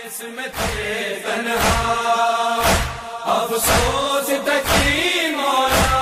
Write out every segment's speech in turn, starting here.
اس میں تھے تنہا افسوس تکی مولا،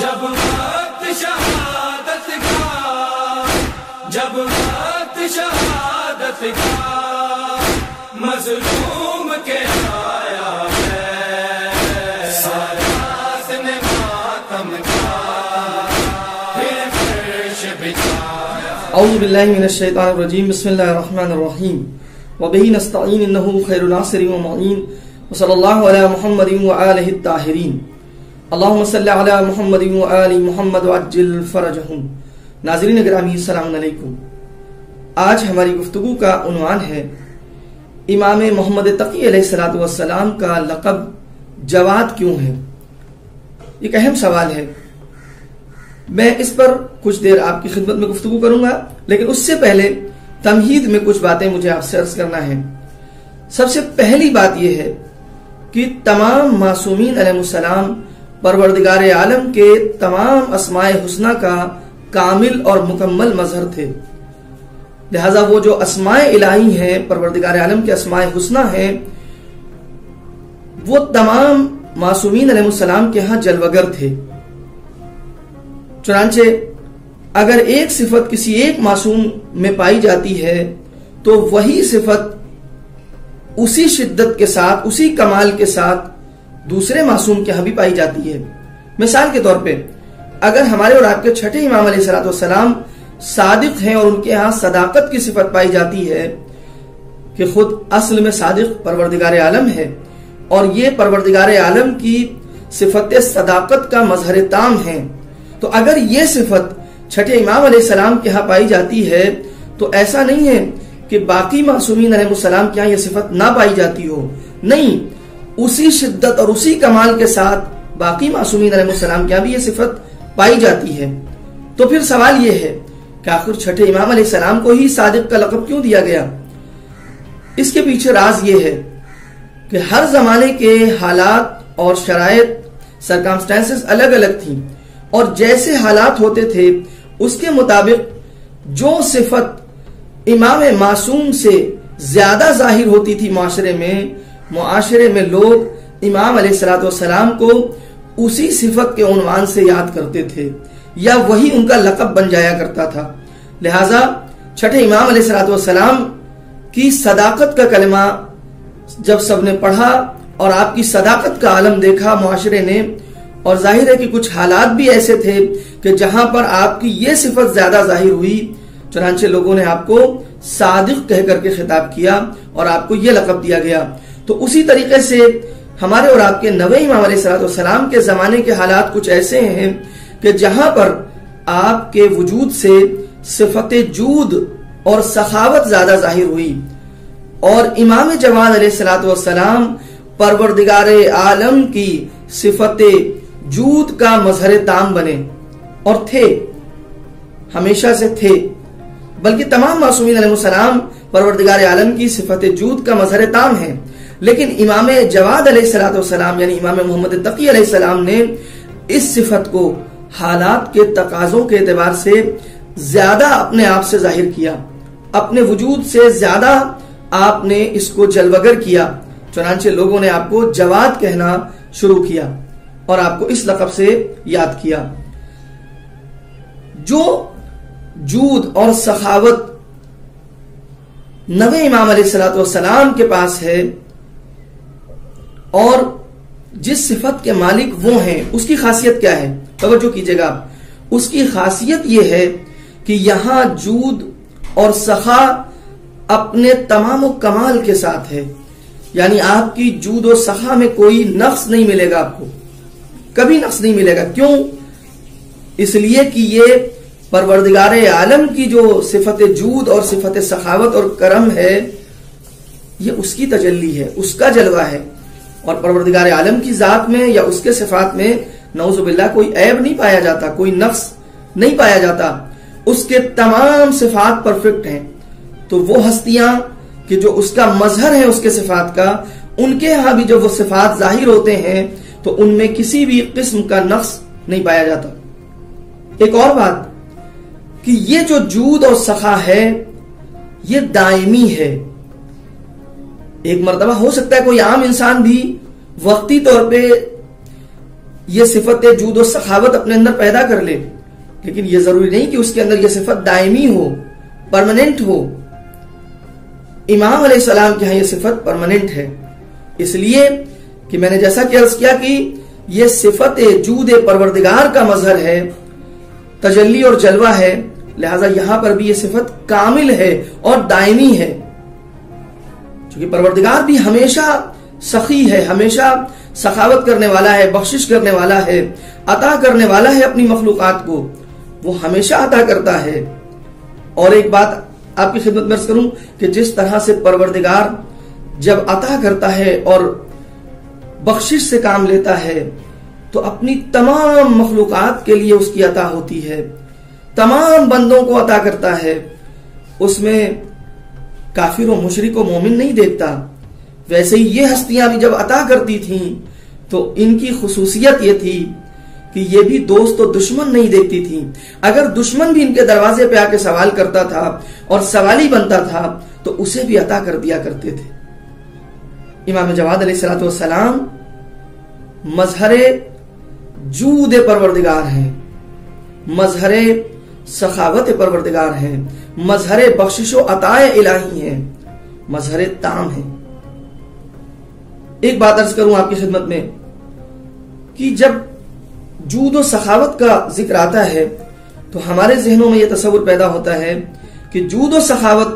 جب وقت شہادت کا، جب وقت شہادت کا مظلوم کے آیا ہے، سادات نے ماتم کا پھر فرش بچھایا۔ اعوذ باللہ من الشیطان الرجیم، بسم اللہ الرحمن الرحیم، وبہ نستعین انہ خیر ناصر و معین، وصلی اللہ علی محمد وآلہ الطاہرین، اللہم صلی علی محمد وآل محمد وعجل فرجہم۔ ناظرین گرامی السلام علیکم۔ آج ہماری گفتگو کا عنوان ہے امام محمد تقی علیہ السلام کا لقب جواد کیوں ہے؟ ایک اہم سوال ہے، میں اس پر کچھ دیر آپ کی خدمت میں گفتگو کروں گا، لیکن اس سے پہلے تمہید میں کچھ باتیں مجھے آپ سے عرض کرنا ہے۔ سب سے پہلی بات یہ ہے کہ تمام معصومین علیہ السلام پروردگار عالم کے تمام اسماء حسنہ کا کامل اور مکمل مظہر تھے، لہذا وہ جو اسماء الہی ہیں، پروردگار عالم کے اسماء حسنہ ہیں، وہ تمام معصومین علیہ السلام کے ہاں جلوگر تھے۔ چنانچہ اگر ایک صفت کسی ایک معصوم میں پائی جاتی ہے تو وہی صفت اسی شدت کے ساتھ، اسی کمال کے ساتھ دوسرے معصوم کے ہاں بھی پائی جاتی ہے۔ مثال کے طور پہ اگر ہمارے اور آپ کے چھٹے امام علیہ السلام صادق ہیں اور ان کے ہاں صداقت کی صفت پائی جاتی ہے کہ خود اصل میں صادق پروردگار عالم ہے اور یہ پروردگار عالم کی صفت صداقت کا مظہر تام ہے، تو اگر یہ صفت چھٹے امام علیہ السلام کے ہاں پائی جاتی ہے تو ایسا نہیں ہے کہ باقی معصومین علیہ السلام کے ہاں یہ صفت نہ پائی جاتی ہو، نہیں، اسی شدت اور اسی کمال کے ساتھ باقی معصومین علیہ السلام کے ہاں بھی یہ صفت پائی جاتی ہے۔ تو پھر سوال یہ ہے کہ آخر چھٹے امام علیہ السلام کو ہی صادق کا لقب کیوں دیا گیا؟ اس کے پیچھے راز یہ ہے کہ ہر زمانے کے حالات اور شرائط، سرکمسٹانسز الگ الگ تھیں، اور جیسے حالات ہوتے تھے اس کے مطابق جو صفت امام معصوم سے زیادہ ظاہر ہوتی تھی معاشرے میں لوگ امام علیہ السلام کو اسی صفت کے عنوان سے یاد کرتے تھے یا وہی ان کا لقب بن جایا کرتا تھا۔ لہذا چھٹے امام علیہ السلام کی صداقت کا کلمہ جب سب نے پڑھا اور آپ کی صداقت کا عالم دیکھا معاشرے نے، اور ظاہر ہے کہ کچھ حالات بھی ایسے تھے کہ جہاں پر آپ کی یہ صفت زیادہ ظاہر ہوئی، چنانچہ لوگوں نے آپ کو صادق کہہ کر کے خطاب کیا اور آپ کو یہ لقب دیا گیا۔ تو اسی طریقے سے ہمارے اور آپ کے نویں امام علیہ السلام کے زمانے کے حالات کچھ ایسے ہیں کہ جہاں پر آپ کے وجود سے صفت جود اور سخاوت زیادہ ظاہر ہوئی، اور امام جواد علیہ السلام پروردگار عالم کی صفت جود کا مظہر تام بنے، اور تھے، ہمیشہ سے تھے، بلکہ تمام معصومین علیہ السلام پروردگار عالم کی صفت جود کا مظہر تام ہے، لیکن امام جواد علیہ السلام یعنی امام محمد تقی علیہ السلام نے اس صفت کو حالات کے تقاضوں کے اعتبار سے زیادہ اپنے آپ سے ظاہر کیا، اپنے وجود سے زیادہ آپ نے اس کو جلوگر کیا، چنانچہ لوگوں نے آپ کو جواد کہنا شروع کیا اور آپ کو اس لقب سے یاد کیا۔ جو جود اور سخاوت نویں امام علیہ السلام کے پاس ہے اور جس صفت کے مالک وہ ہیں، اس کی خاصیت کیا ہے؟ توجہ کیجئے گا، اس کی خاصیت یہ ہے کہ یہاں جود اور سخا اپنے تمام و کمال کے ساتھ ہے، یعنی آپ کی جود و سخا میں کوئی نقص نہیں ملے گا، آپ کو کبھی نقص نہیں ملے گا۔ کیوں؟ اس لیے کہ یہ پروردگار عالم کی جو صفت جود اور صفت سخاوت اور کرم ہے، یہ اس کی تجلی ہے، اس کا جلوہ ہے، اور پروردگار عالم کی ذات میں یا اس کے صفات میں نعوذ باللہ کوئی عیب نہیں پایا جاتا، کوئی نقص نہیں پایا جاتا، اس کے تمام صفات پرفیکٹ ہیں۔ تو وہ ہستیاں کہ جو اس کا مظہر ہے اس کے صفات کا، ان کے ہاں بھی جب وہ صفات ظاہر ہوتے ہیں تو ان میں کسی بھی قسم کا نقص نہیں پایا جاتا۔ ایک اور بات کہ یہ جو جود اور سخا ہے یہ دائمی ہے، ایک مرتبہ ہو سکتا ہے کوئی عام انسان بھی وقتی طور پہ یہ صفت جود و سخاوت اپنے اندر پیدا کر لے، لیکن یہ ضروری نہیں کہ اس کے اندر یہ صفت دائمی ہو، پرماننٹ ہو۔ امام علیہ السلام کے ہاں یہ صفت پرماننٹ ہے، اس لیے کہ میں نے جیسا کہ عرض کیا کہ یہ صفت جود پروردگار کا مظہر ہے، تجلی اور جلوہ ہے، لہذا یہاں پر بھی یہ صفت کامل ہے اور دائمی ہے، چونکہ پروردگار بھی ہمیشہ سخی ہے، ہمیشہ سخاوت کرنے والا ہے، بخشش کرنے والا ہے، عطا کرنے والا ہے اپنی مخلوقات کو، وہ ہمیشہ عطا کرتا ہے۔ اور ایک بات آپ کی خدمت میں عرض کروں کہ جس طرح سے پروردگار جب عطا کرتا ہے اور بخشش سے کام لیتا ہے تو اپنی تمام مخلوقات کے لیے اس کی عطا ہوتی ہے، تمام بندوں کو عطا کرتا ہے، اس میں کافر و مشرک و مومن نہیں دیکھتا۔ ویسے ہی یہ ہستیاں بھی جب عطا کرتی تھیں تو ان کی خصوصیت یہ تھی کہ یہ بھی دوست و دشمن نہیں دیکھتی تھیں، اگر دشمن بھی ان کے دروازے پہ آ کے سوال کرتا تھا اور سوالی بنتا تھا تو اسے بھی عطا کر دیا کرتے تھے۔ امام جواد علیہ السلام مظہر جود پروردگار ہیں، مظہر سخاوت پروردگار ہیں، مظہر بخشش و عطا الہی ہیں، مظہر تام ہیں۔ ایک بات عرض کروں آپ کی خدمت میں کہ جب جود و سخاوت کا ذکر آتا ہے تو ہمارے ذہنوں میں یہ تصور پیدا ہوتا ہے کہ جود و سخاوت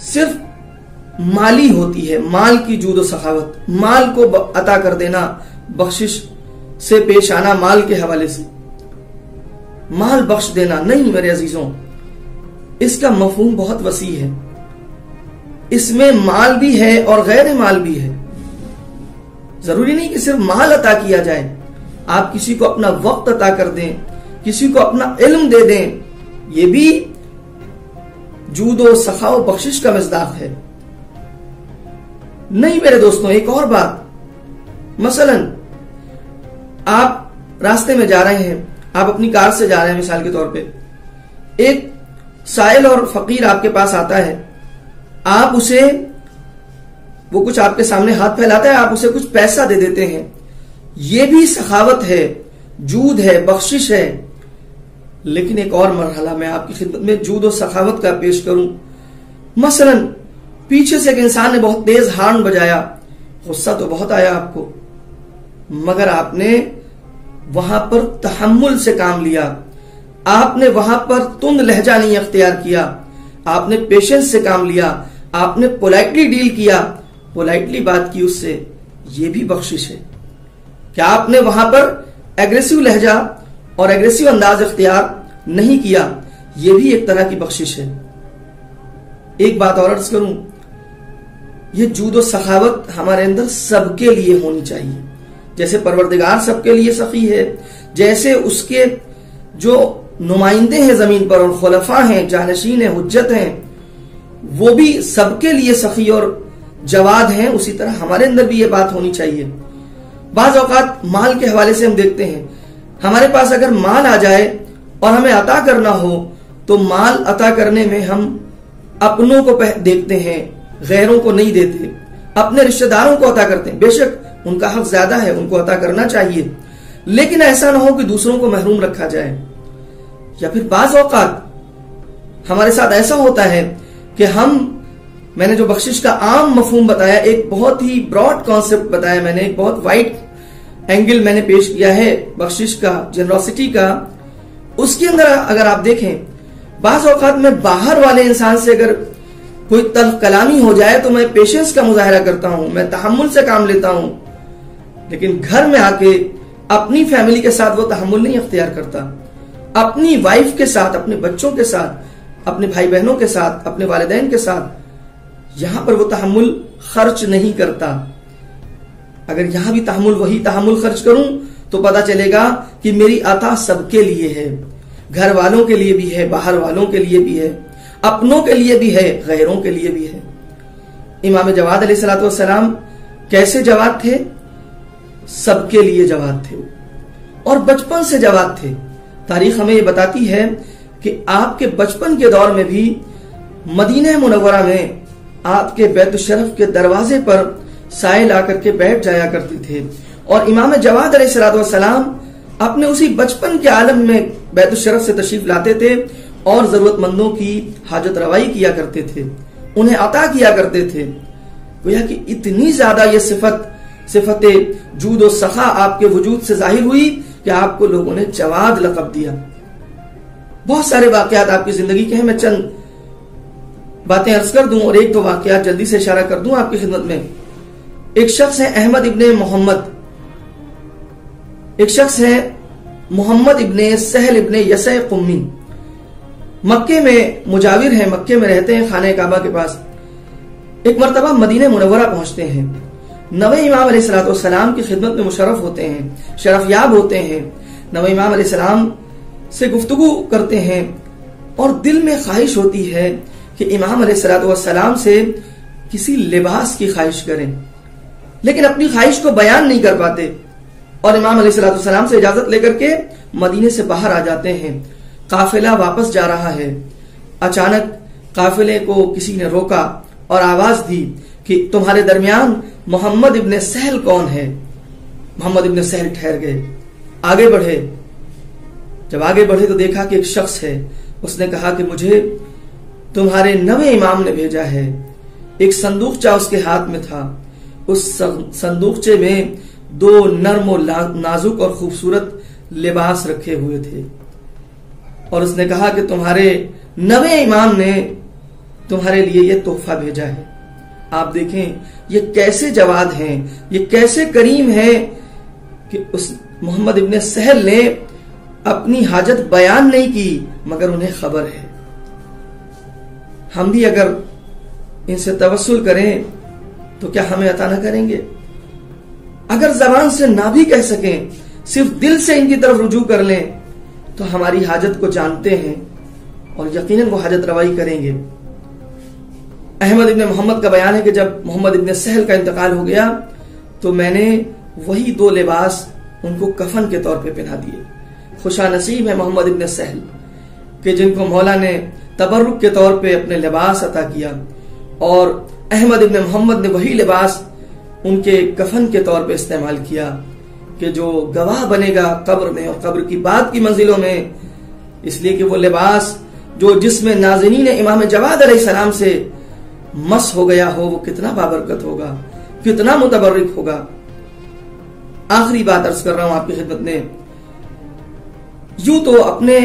صرف مالی ہوتی ہے، مال کی جود و سخاوت، مال کو عطا کر دینا، بخشش سے پیش آنا مال کے حوالے سے، مال بخش دینا۔ نہیں میرے عزیزوں، اس کا مفہوم بہت وسیع ہے، اس میں مال بھی ہے اور غیر مال بھی ہے۔ ضروری نہیں کہ صرف مال عطا کیا جائے، آپ کسی کو اپنا وقت عطا کر دیں، کسی کو اپنا علم دے دیں، یہ بھی جود و سخا و بخشش کا مصداق ہے۔ نہیں میرے دوستوں، ایک اور بات، مثلا آپ راستے میں جا رہے ہیں، آپ اپنی کار سے جا رہے ہیں، مثال کے طور پہ ایک سائل اور فقیر آپ کے پاس آتا ہے، آپ اسے، وہ کچھ آپ کے سامنے ہاتھ پھیلاتا ہے، آپ اسے کچھ پیسہ دے دیتے ہیں، یہ بھی سخاوت ہے، جود ہے، بخشش ہے۔ لیکن ایک اور مرحلہ میں آپ کی خدمت میں جود و سخاوت کا پیش کروں۔ مثلا پیچھے سے ایک انسان نے بہت تیز ہارن بجایا، غصہ تو بہت آیا آپ کو، مگر آپ نے وہاں پر تحمل سے کام لیا، آپ نے وہاں پر تند لہجہ نہیں اختیار کیا، آپ نے پیشنس سے کام لیا، آپ نے پولائٹلی ڈیل کیا، پولائٹلی بات کی اس سے، یہ بھی بخشش ہے۔ کیا آپ نے وہاں پر ایگریسو لہجہ اور ایگریسو انداز اختیار نہیں کیا، یہ بھی ایک طرح کی بخشش ہے۔ ایک بات اور عرض کروں، یہ جود و سخاوت ہمارے اندر سب کے لیے ہونی چاہیے، جیسے پروردگار سب کے لیے سخی ہے، جیسے اس کے جو نمائندے ہیں زمین پر اور خلفاء ہیں، جانشین ہیں، حجت ہیں، وہ بھی سب کے لیے سخی اور جواد ہیں، اسی طرح ہمارے اندر بھی یہ بات ہونی چاہیے۔ بعض اوقات مال کے حوالے سے ہم دیکھتے ہیں، ہمارے پاس اگر مال آ جائے اور ہمیں عطا کرنا ہو تو مال عطا کرنے میں ہم اپنوں کو دیکھتے ہیں، غیروں کو نہیں دیتے، اپنے رشتہ داروں کو عطا کرتے ہیں۔ بے شک ان کا حق زیادہ ہے، ان کو عطا کرنا چاہیے، لیکن ایسا نہ ہو کہ دوسروں کو محروم رکھا جائے۔ یا پھر بعض اوقات ہمارے ساتھ ایسا ہوتا ہے کہ میں نے جو بخشش کا عام مفہوم بتایا، ایک بہت ہی براڈ کانسیپٹ بتایا، میں نے ایک بہت وائڈ اینگل میں نے پیش کیا ہے بخشش کا، جنراسٹی کا، اس کے اندر اگر آپ دیکھیں، بعض اوقات میں باہر والے انسان سے اگر کوئی تلخ کلامی ہو جائے تو میں پیشنس کا مظاہرہ کرتا ہوں، میں تحمل سے کام لیتا ہوں، لیکن گھر میں آ کے اپنی فیملی کے ساتھ وہ تحمل نہیں اختیار کرتا، اپنی وائف کے ساتھ، اپنے بچوں کے ساتھ، اپنے بھائی بہنوں کے ساتھ، اپنے والدین کے ساتھ یہاں پر وہ تحمل خرچ نہیں کرتا۔ اگر یہاں بھی وہی تحمل خرچ کروں تو پتا چلے گا کہ میری عطا سب کے لیے ہے، گھر والوں کے لیے بھی ہے، باہر والوں کے لیے بھی ہے، اپنوں کے لیے بھی ہے، غیروں کے لیے بھی ہے۔ امام جواد علیہ السلام کیسے جواد تھے؟ سب کے لیے جواد تھے اور بچپن سے جواد تھے۔ تاریخ ہمیں یہ بتاتی ہے کہ آپ کے بچپن کے دور میں بھی مدینہ منورہ میں آپ کے بیت الشرف کے دروازے پر سائے لا کر کے بیٹھ جایا کرتے تھے، اور امام جواد علیہ السلام اپنے اسی بچپن کے عالم میں بیت الشرف سے تشریف لاتے تھے اور ضرورت مندوں کی حاجت روائی کیا کرتے تھے، انہیں عطا کیا کرتے تھے۔ گویا کہ اتنی زیادہ یہ صفت جود و سخا آپ کے وجود سے ظاہر ہوئی کہ آپ کو لوگوں نے جواد لقب دیا۔ بہت سارے واقعات آپ کی زندگی کے ہیں، میں چند باتیں عرض کر دوں اور ایک دو واقعات جلدی سے اشارہ کر دوں آپ کی خدمت میں۔ ایک شخص ہے احمد ابن محمد، ایک شخص ہے محمد ابن سہل ابن یسع قمی، مکے میں مجاور ہیں، مکے میں رہتے ہیں خانہ کعبہ کے پاس۔ ایک مرتبہ مدینہ منورہ پہنچتے ہیں، نوے امام علیہ السلام کی خدمت میں مشرف ہوتے ہیں، شرف یاب ہوتے ہیں، نوے امام علیہ السلام سے گفتگو کرتے ہیں اور دل میں خواہش ہوتی ہے کہ امام علیہ السلام سے کسی لباس کی خواہش کریں، لیکن اپنی خواہش کو بیان نہیں کر پاتے، اور امام علیہ السلام سے اجازت لے کر کے مدینے سے باہر آ جاتے ہیں۔ قافلہ واپس جا رہا ہے، اچانک قافلے کو کسی نے روکا اور آواز دی کہ تمہارے درمیان محمد ابن سہل کون ہے؟ محمد ابن سہل ٹھہر گئے، آگے بڑھے، جب آگے بڑھے تو دیکھا کہ ایک شخص ہے، اس نے کہا کہ مجھے تمہارے نوے امام نے بھیجا ہے۔ ایک صندوقچہ اس کے ہاتھ میں تھا، اس صندوقچے میں دو نرم و نازک اور خوبصورت لباس رکھے ہوئے تھے، اور اس نے کہا کہ تمہارے نوے امام نے تمہارے لیے یہ تحفہ بھیجا ہے۔ آپ دیکھیں یہ کیسے جواد ہیں، یہ کیسے کریم ہیں کہ اس محمد ابن سہل نے اپنی حاجت بیان نہیں کی مگر انہیں خبر ہے۔ ہم بھی اگر ان سے توسل کریں تو کیا ہمیں عطا نہ کریں گے؟ اگر زبان سے نہ بھی کہہ سکیں، صرف دل سے ان کی طرف رجوع کر لیں تو ہماری حاجت کو جانتے ہیں اور یقیناً وہ حاجت روائی کریں گے۔ احمد ابن محمد کا بیان ہے کہ جب محمد ابن سہل کا انتقال ہو گیا تو میں نے وہی دو لباس ان کو کفن کے طور پہ پہنا دیے۔ خوشا نصیب ہے محمد ابن سہل کہ جن کو مولا نے تبرک کے طور پہ اپنے لباس عطا کیا، اور احمد ابن محمد نے وہی لباس ان کے کفن کے طور پہ استعمال کیا کہ جو گواہ بنے گا قبر میں اور قبر کی بعد کی منزلوں میں، اس لیے کہ وہ لباس جو جس میں ناظرین امام جواد علیہ السلام سے مس ہو گیا ہو وہ کتنا بابرکت ہوگا، کتنا متبرک ہوگا۔ آخری بات عرض کر رہا ہوں آپ کی خدمت میں، یوں تو اپنے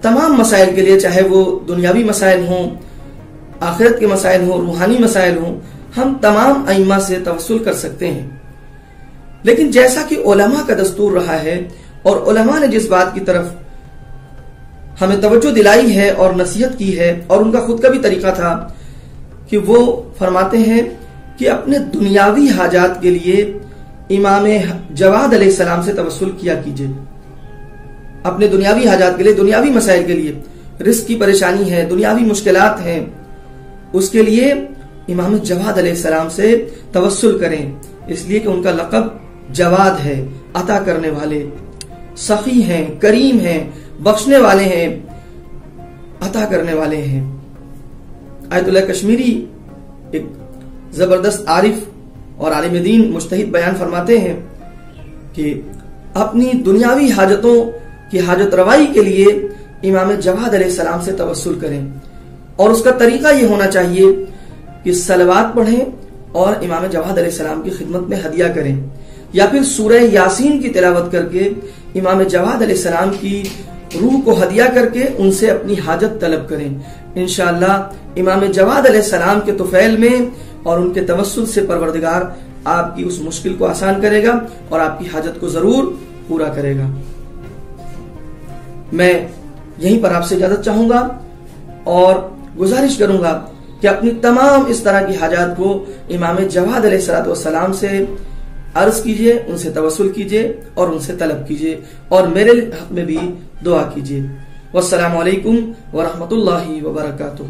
تمام مسائل کے لیے، چاہے وہ دنیاوی مسائل ہوں، آخرت کے مسائل ہوں، روحانی مسائل ہوں، ہم تمام ائمہ سے توسل کر سکتے ہیں، لیکن جیسا کہ علماء کا دستور رہا ہے اور علماء نے جس بات کی طرف ہمیں توجہ دلائی ہے اور نصیحت کی ہے، اور ان کا خود کا بھی طریقہ تھا کہ وہ فرماتے ہیں کہ اپنے دنیاوی حاجات کے لیے امام جواد علیہ السلام سے توسل کیا کیجئے۔ اپنے دنیاوی حاجات کے لیے، دنیاوی مسائل کے لیے، رزق کی پریشانی ہے، دنیاوی مشکلات ہیں، اس کے لیے امام جواد علیہ السلام سے توسل کریں، اس لیے کہ ان کا لقب جواد ہے، عطا کرنے والے، سخی ہیں، کریم ہیں، بخشنے والے ہیں، عطا کرنے والے ہیں۔ آیت اللہ کشمیری ایک زبردست عارف اور عالم دین مجتہد بیان فرماتے ہیں کہ اپنی دنیاوی حاجتوں کی حاجت روائی کے لیے امام جواد علیہ السلام سے توسل کریں، اور اس کا طریقہ یہ ہونا چاہیے کہ صلوات پڑھیں اور امام جواد علیہ السلام کی خدمت میں ہدیہ کریں، یا پھر سورہ یاسین کی تلاوت کر کے امام جواد علیہ السلام کی روح کو ہدیہ کر کے ان سے اپنی حاجت طلب کریں۔ انشاءاللہ امام جواد علیہ السلام کے طفیل میں اور ان کے توسل سے پروردگار آپ کی اس مشکل کو آسان کرے گا اور آپ کی حاجت کو ضرور پورا کرے گا۔ میں یہیں پر آپ سے اجازت چاہوں گا اور گزارش کروں گا کہ اپنی تمام اس طرح کی حاجات کو امام جواد علیہ السلام سے عرض کیجئے، ان سے توسل کیجئے اور ان سے طلب کیجئے، اور میرے حق میں بھی دعا کیجئے۔ والسلام علیکم ورحمۃ اللہ وبرکاتہ۔